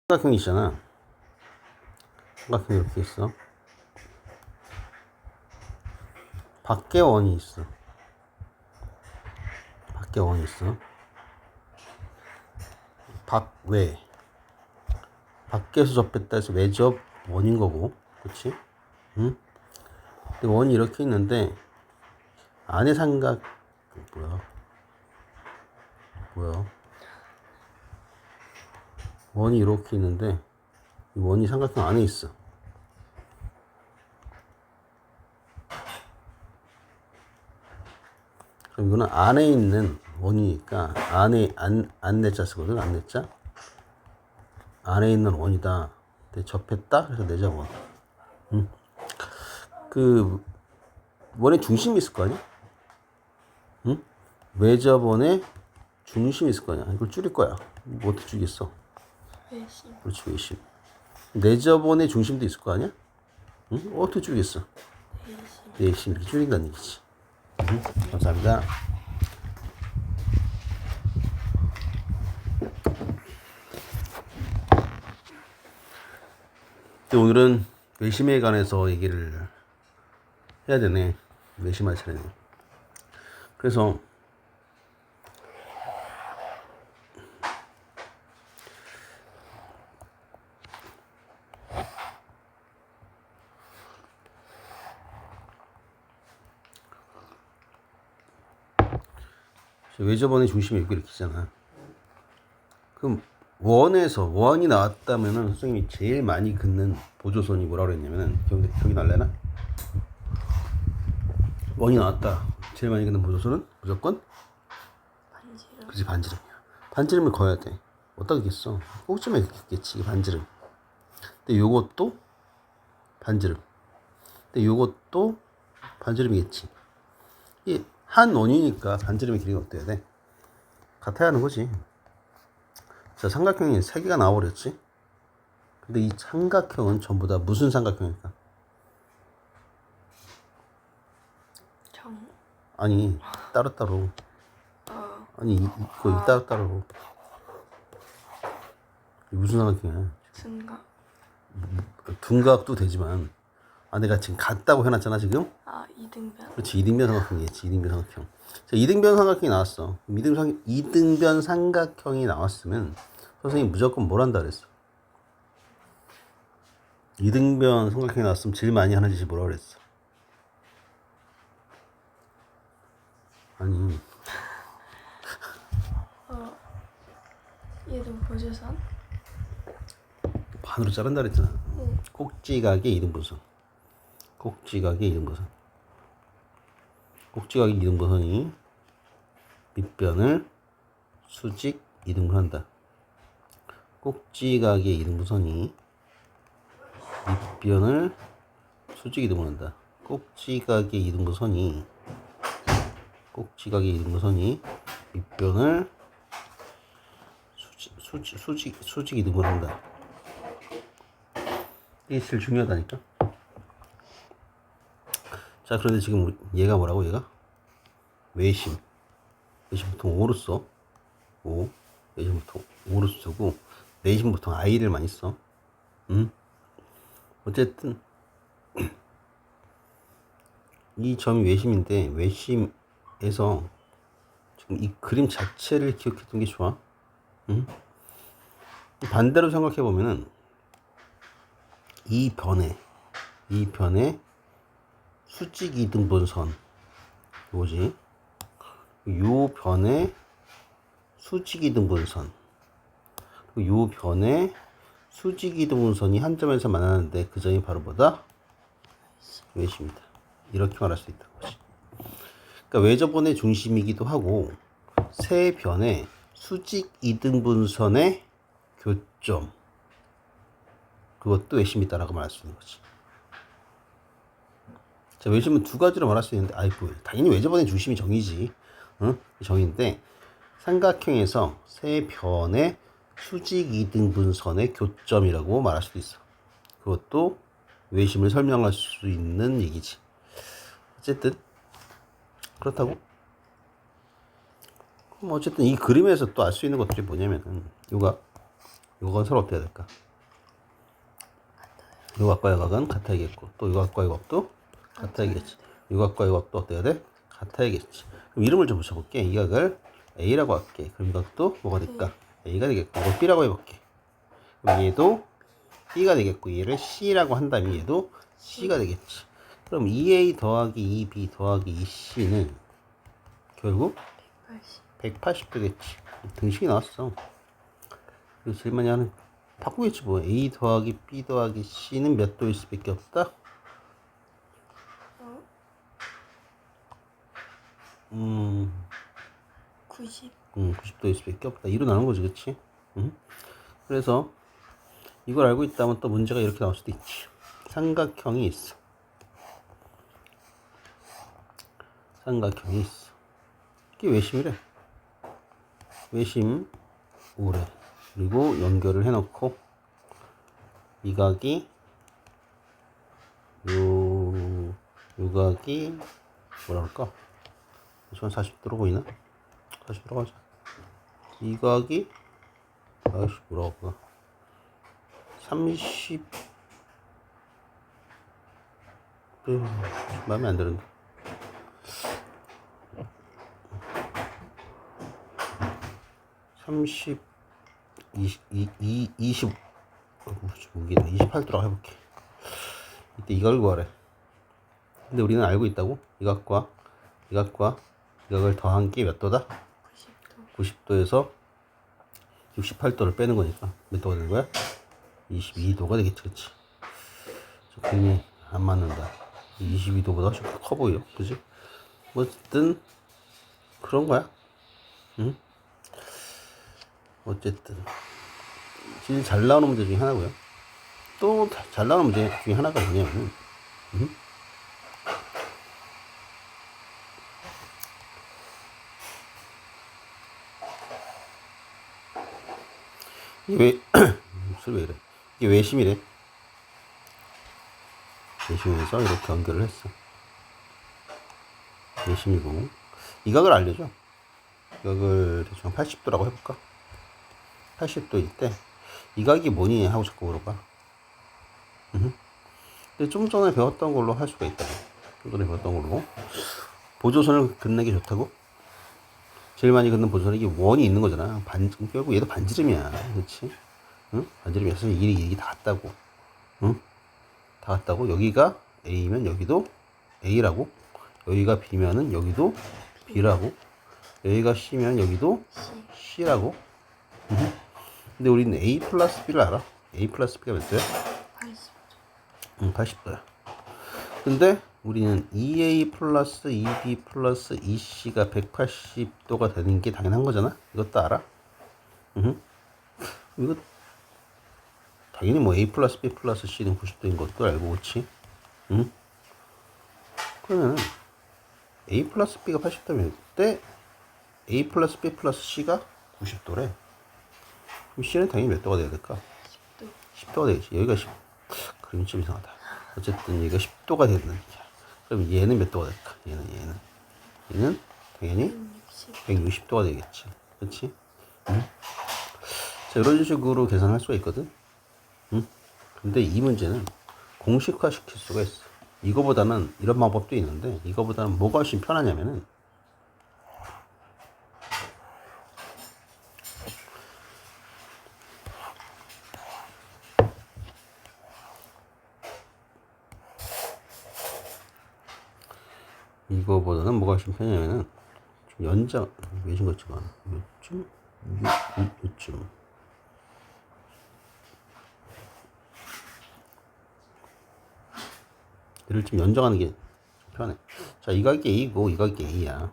삼각형이 있잖아. 삼각형이 이렇게 있어. 밖에 원이 있어. 밖에 원이 있어. 밖외. 밖에서 접했다 해서 외접 원인 거고. 그치? 응? 근데 원이 이렇게 있는데, 안에 삼각, 뭐야? 원이 이렇게 있는데, 이 원이 삼각형 안에 있어. 그럼 이거는 안에 있는 원이니까, 안에, 안내자 쓰거든, 안내자. 안에 있는 원이다. 근데 접했다? 그래서 내자 원. 그, 원의 중심이 있을 거 아니야? 응? 외접원의 중심이 있을 거 아니야. 이걸 줄일 거야. 뭐 어떻게 줄이겠어? 외심. 그렇지, 외심. 내접원의 중심도 있을 거 아니야? 응? 어떻게 줄이겠어? 외심. 내심 이렇게 줄인다는 얘기지. 응? 감사합니다. 오늘은 외심에 관해서 얘기를 해야 되네. 외심할 차례네. 그래서 외접원의 중심이 여기 이렇게 있잖아. 그럼 원에서 원이 나왔다면은 선생님이 제일 많이 긋는 보조선이 뭐라고 그랬냐면은 기억이 날래나? 원이 나왔다. 제일 많이 긋는 보조선은 무조건 반지름. 그지, 반지름이야. 반지름을 그어야 돼. 어디다 겠어? 꼭지점에 긋겠지, 반지름. 근데 요것도 반지름. 근데 요것도 반지름이겠지. 이 한 원이니까 반지름의 길이가 어때야 돼? 같아야 하는 거지. 자, 삼각형이 세 개가 나와버렸지. 근데 이 삼각형은 전부 다 무슨 삼각형일까? 정. 아니, 따로따로. 아니, 이거 따로따로. 무슨 삼각형이야? 순각. 둔각도 되지만, 내가 지금 같다고 해놨잖아, 지금? 이등변. 그렇지, 이등변 삼각형이겠지, 이등변 삼각형. 자, 이등변 삼각형이 나왔어. 이등변 삼각형이 나왔으면, 선생님이 무조건 뭘 한다 그랬어? 이등변 삼각형이 나왔으면 제일 많이 하는 짓이 뭐라 그랬어? 아니, 얘도 보조선. 반으로 자른다 그랬잖아. 꼭지각의 이등분선. 꼭지각의 이등분선. 꼭지각의 이등분선이 밑변을 수직 이등분한다. 꼭지각의 이등분선이 밑변을 수직 이등분한다. 꼭지각의 이등분선이 밑변을 수직 이등분한다. 이게 제일 중요하다니까. 자, 그런데 지금 얘가 뭐라고, 얘가? 외심. 외심 보통 5로 써. 5. 외심 보통 5로 쓰고, 내심 보통 I를 많이 써. 어쨌든, 이 점이 외심인데, 외심에서 지금 이 그림 자체를 기억했던 게 좋아. 반대로 생각해보면은, 이 변에 수직 이등분선, 뭐지? 요 변에 수직 이등분선, 요 변에 수직 이등분선이 한 점에서 만나는데 그 점이 바로 뭐다? 외심이다. 이렇게 말할 수 있다는 거지. 그러니까 외접원의 중심이기도 하고 세 변의 수직 이등분선의 교점, 그것도 외심이다라고 말할 수 있는 거지. 자, 외심은 두 가지로 말할 수 있는데, 당연히 외접원의 중심이 정이지. 응? 정인데, 삼각형에서 세 변의 수직 이등분선의 교점이라고 말할 수도 있어. 그것도 외심을 설명할 수 있는 얘기지. 어쨌든, 그렇다고. 그럼 어쨌든 이 그림에서 또 알 수 있는 것들이 뭐냐면은, 요가 요건 서로 어떻게 해야 될까? 요각과 요각은 같아야겠고, 또 요각과 요각도 같아야겠지. 요각과 요각도 어때야 돼? 같아야겠지. 그럼 이름을 좀 붙여볼게. 이 각을 A라고 할게. 그럼 이각도 뭐가 될까? A가 되겠고, 이거 B라고 해볼게. 그럼 얘도 B가 되겠고, 얘를 C라고 한다면 얘도 C가 되겠지. 그럼 2A 더하기 2B 더하기 2C는 결국 180 되겠지. 등식이 나왔어. 그래서 제일 많이 하는 바꾸겠지 뭐. A 더하기 B 더하기 C는 몇 도일 수밖에 없다? 90. 90도일 수밖에 없다. 2로 나눈 거지, 그치? 그래서 이걸 알고 있다면 또 문제가 이렇게 나올 수도 있지. 삼각형이 있어. 삼각형이 있어. 이게 외심이래. 외심 5래. 그리고 연결을 해놓고 이 각이 요 각이 뭐라 그럴까? 이건 40도로 보이나? 40도로 가자. 이 각이 아이씨 뭐라고 할까? 30 마음에 안 드는데. 30 20 무기다 28도라고 해볼게. 이때 이걸 구하래. 근데 우리는 알고 있다고? 이 각과 이 각을 더한 게 몇 도다? 90도. 90도에서 68도를 빼는 거니까 몇 도가 되는 거야? 22도가 되겠지, 그치? 저 그림이 안 맞는다. 22도보다 훨씬 커 보여, 그치? 뭐 어쨌든 그런 거야. 응? 어쨌든 제일 잘 나오는 문제 중에 하나고요. 또 잘 나오는 문제 중에 하나가 뭐냐면 이게 왜 이래? 이게 외심이래. 외심에서 이렇게 연결을 했어. 외심이고 이 각을 알려줘. 이 각을 대충 80도라고 해볼까? 80도일 때 이 각이 뭐니 하고 자꾸 물어봐. 근데 좀 전에 배웠던 걸로 할 수가 있다. 좀 전에 배웠던 걸로 보조선을 긋는 게 좋다고? 제일 많이 긋는 보조선이 이게 원이 있는 거잖아. 결국 얘도 반지름이야, 그렇지? 응? 반지름이어서 이게 다 같다고. 응? 다 같다고. 여기가 A면 여기도 A라고. 여기가 B면은 여기도 B라고. 여기가 C면 여기도 C라고. 근데 우리는 A 플러스 B를 알아. A 플러스 B가 몇 도야? 80도. 80도야. 근데 우리는 2A 플러스 2B 플러스 2C가 180도가 되는 게 당연한 거잖아. 이것도 알아? 이거 당연히 뭐 A 플러스 B 플러스 C는 90도인 것도 알고, 그렇지? 응? 그러면 A 플러스 B가 80도면 때 A 플러스 B 플러스 C가 90도래. 그럼 C는 당연히 몇 도가 돼야 될까? 10도. 10도가 되겠지. 여기가 10. 그림이 좀 이상하다. 어쨌든 얘가 10도가 되는 얘기야. 그럼 얘는 몇 도가 될까? 얘는 당연히 160도가 되겠지. 그렇지? 응? 자, 이런 식으로 계산할 수가 있거든. 응? 근데 이 문제는 공식화 시킬 수가 있어. 이거보다는 이런 방법도 있는데 이거보다는 뭐가 훨씬 편하냐면은 이거보다는 뭐가 훨씬 편하냐면은 좀 연장 외신 것지만 요쯤 얘를 좀 연장하는 게 편해. 자, 이 각이 A고 이 각이 A야.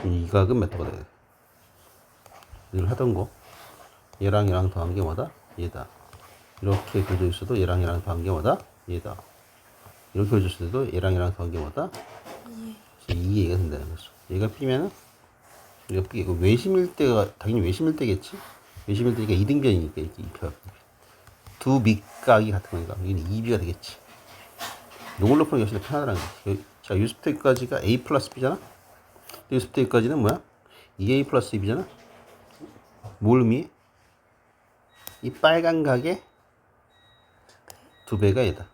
이 각은 몇 도가 돼야 돼? 이걸 하던 거 얘랑 얘랑 더한 게 뭐다? 얘다. 이렇게 그려져 있어도 얘랑 얘랑 더한 게 뭐다? 얘다. 이렇게 그려져 있어도 얘랑 얘랑 더한 게 뭐다? 2A가 된다는 거죠. 얘가 B면은 얘가 B. 그 외심일 때가 당연히 외심일 때겠지. 외심일 때니까 이등변이니까 이렇게 입혀. 두 밑각이 같은 거니까 여기는 2B가 되겠지. 이걸로 푸는 게 훨씬 더 편하다는 거지. 자, 유스부터 여기까지가 A 플러스 B잖아? 유스부터 여기까지는 뭐야? 2A 플러스 2B잖아? 뭘 의미해? 이 빨간 각의 2배가 얘다.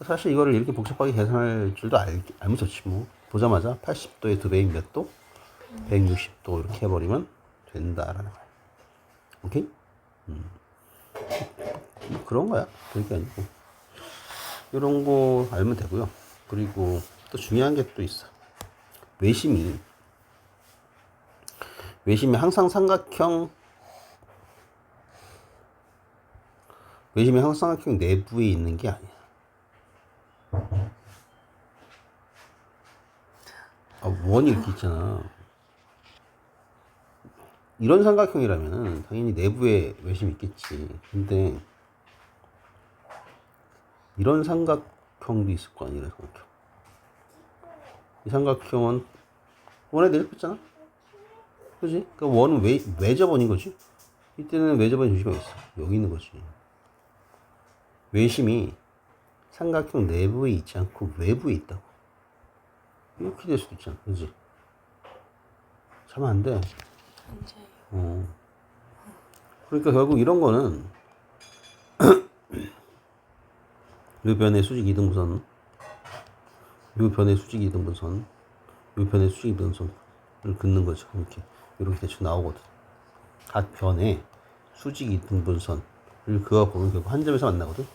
사실 이거를 이렇게 복잡하게 계산할 줄도 알면 좋지 뭐. 보자마자 80도의 2배인 몇 도? 160도 이렇게 해버리면 된다라는 거야. 오케이? 뭐 그런 거야. 별게 아니고. 이런 거 알면 되고요. 그리고 또 중요한 게 또 있어. 외심이 항상 삼각형 내부에 있는 게 아니야. 원이 이렇게 있잖아. 이런 삼각형이라면 당연히 내부에 외심이 있겠지. 근데 이런 삼각형도 있을 거 아니야. 이런 삼각형. 이 삼각형은 원에 내접했잖아. 그지? 그러니까 원은 외접원인 거지. 이때는 외접원의 중심이 있어. 여기 있는 거지. 외심이 삼각형 내부에 있지 않고 외부에 있다고. 이렇게 될 수도 있잖아. 그지? 참 안 돼. 맞아요. 그러니까 결국 이런 거는 요 변의 수직 이등분선, 요 변의 수직 이등분선, 요 변의 수직 이등분선을 긋는 거죠. 이렇게 대충 나오거든. 각 변의 수직 이등분선을 그어 보면 결국 한 점에서 만나거든.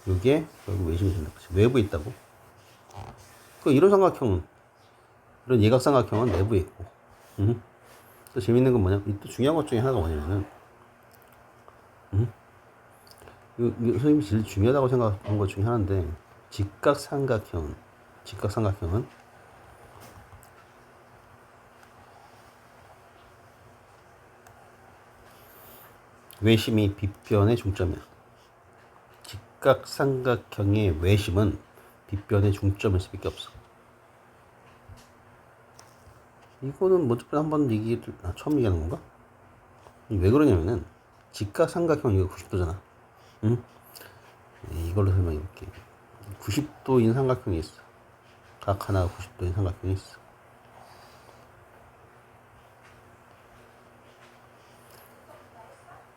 요게 결국 외심이 된다. 외부에 있다고. 그 이런 삼각형은, 이런 예각삼각형은 내부에 있고. 또 재밌는 건 뭐냐? 또 중요한 것 중에 하나가 뭐냐면은, 선생님이 제일 중요하다고 생각한 것 중에 하나인데, 직각삼각형은 외심이 빗변의 중점이야. 직각삼각형의 외심은 빗변의 중점일 수밖에 없어. 이거는 뭐 한번 처음 얘기하는 건가? 왜 그러냐면은 직각삼각형 이거 90도잖아. 응? 이걸로 설명해볼게. 90도인 삼각형이 있어. 각 하나가 90도인 삼각형이 있어.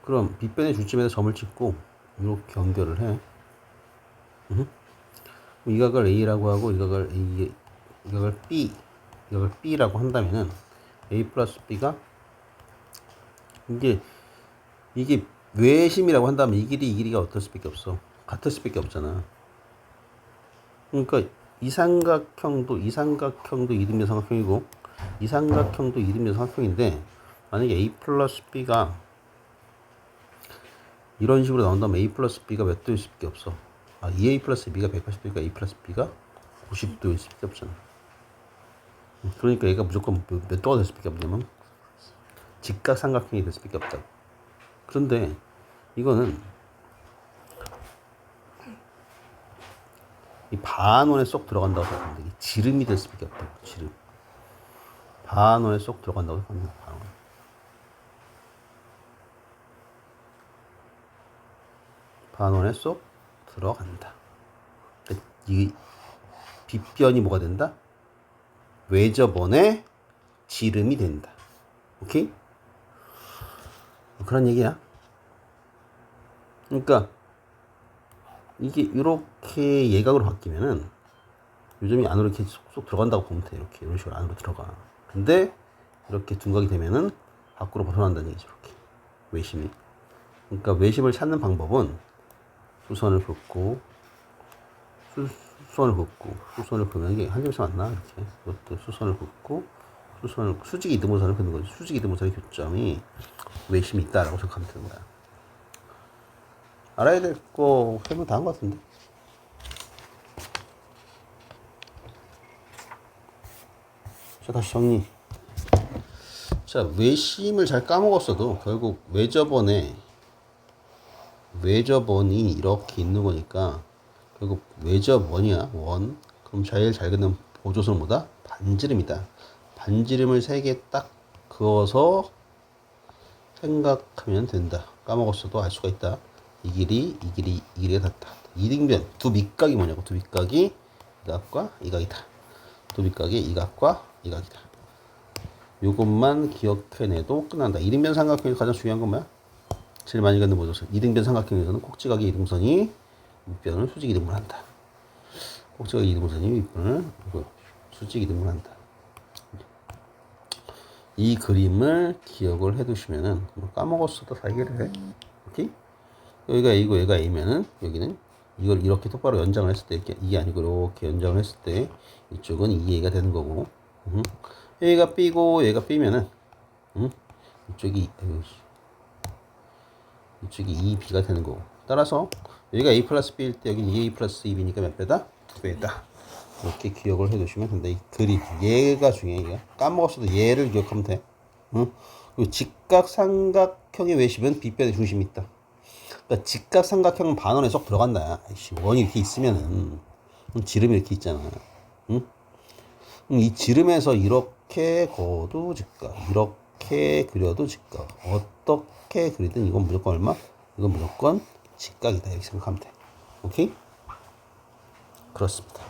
그럼 빗변의 중점에서 점을 찍고 이렇게 연결을 해. 이 각을 A라고 하고 이 각을 B라고 한다면은 A 플러스 B가 이게 외심이라고 한다면 이 길이가 어떨 수밖에 없어. 같을 수밖에 없잖아. 그러니까 이 삼각형도 이등변 삼각형이고 이 삼각형도 이등변 삼각형인데 만약에 A 플러스 B가 이런 식으로 나온다면 A 플러스 B가 몇 도일 수밖에 없어. 2A 플러스 B가 180도니까 A 플러스 B가 90도일 수밖에 없잖아. 그러니까 얘가 무조건 몇 도가 될 수밖에 없냐면 직각삼각형이 될 수밖에 없다고. 그런데 이거는 이 반원에 쏙 들어간다고 생각하는데 지름이 될 수밖에 없다고. 지름. 반원에 쏙 들어간다고 생각합니다. 반원에 쏙 들어간다. 이 빗변이 뭐가 된다? 외접원의 지름이 된다. 오케이? 그런 얘기야. 그러니까 이게 이렇게 예각으로 바뀌면은 요점이 안으로 이렇게 쏙 들어간다고 보면 돼. 이런 식으로 안으로 들어가. 근데 이렇게 둔각이 되면은 밖으로 벗어난다는 얘기죠. 이렇게 외심이. 그러니까 외심을 찾는 방법은 수선을 긋고 수선을 그으면 이게 한 점에서 만나. 이렇게 이것도 수선을 긋고 수직 이등분선을 긋는 거지. 수직 이등분선의 교점이 외심이 있다라고 생각하면 되는 거야. 알아야 될 거 설명 다 한 것 같은데. 자, 다시 정리. 자, 외심을 잘 까먹었어도 결국 외접원이 이렇게 있는 거니까 결국 외접원이야. 원. 그럼 제일 잘 긋는 보조선은 뭐다? 반지름이다. 반지름을 3개 딱 그어서 생각하면 된다. 까먹었어도 알 수가 있다. 이 길이가 같다. 이등변 두 밑각이 뭐냐고. 두 밑각이 이 각과 이 각이다. 두 밑각이 이 각과 이 각이다. 요것만 기억해내도 끝난다. 이등변 삼각형에서 가장 중요한 건 뭐야? 제일 많이 갖는 모조선. 이등변 삼각형에서는 꼭지각의 이등선이 윗변을 수직 이등분 한다. 꼭지각의 이등분선이 윗변을 수직 이등분 한다. 이 그림을 기억을 해 두시면은 뭐 까먹었어도 다 해결해. 오케이? 여기가 A고 얘가 A면은 여기는 이걸 이렇게 똑바로 연장을 했을 때 이게 아니고 이렇게 연장을 했을 때 이쪽은 2A가 되는 거고 A가 B고 얘가 B면은 이쪽이 2B가 되는 거고 따라서 여기가 A 플러스 B일 때 여기는 2A 플러스 2B니까 몇 배다? 2배다. 이렇게 기억을 해 두시면 된다. 이 그림 얘가 중요해. 얘가 까먹었어도 얘를 기억하면 돼. 그리고 직각삼각형의 외심은 빗변의 중심이 있다. 그러니까 직각삼각형은 반원에 쏙 들어간다. 원이 이렇게 있으면은 지름이 이렇게 있잖아. 이 지름에서 이렇게 그어도 직각, 이렇게 그려도 직각. 어떻게 그리든 이건 무조건 얼마? 이건 무조건 직각이다. 이렇게 생각하면 돼. 오케이? 그렇습니다.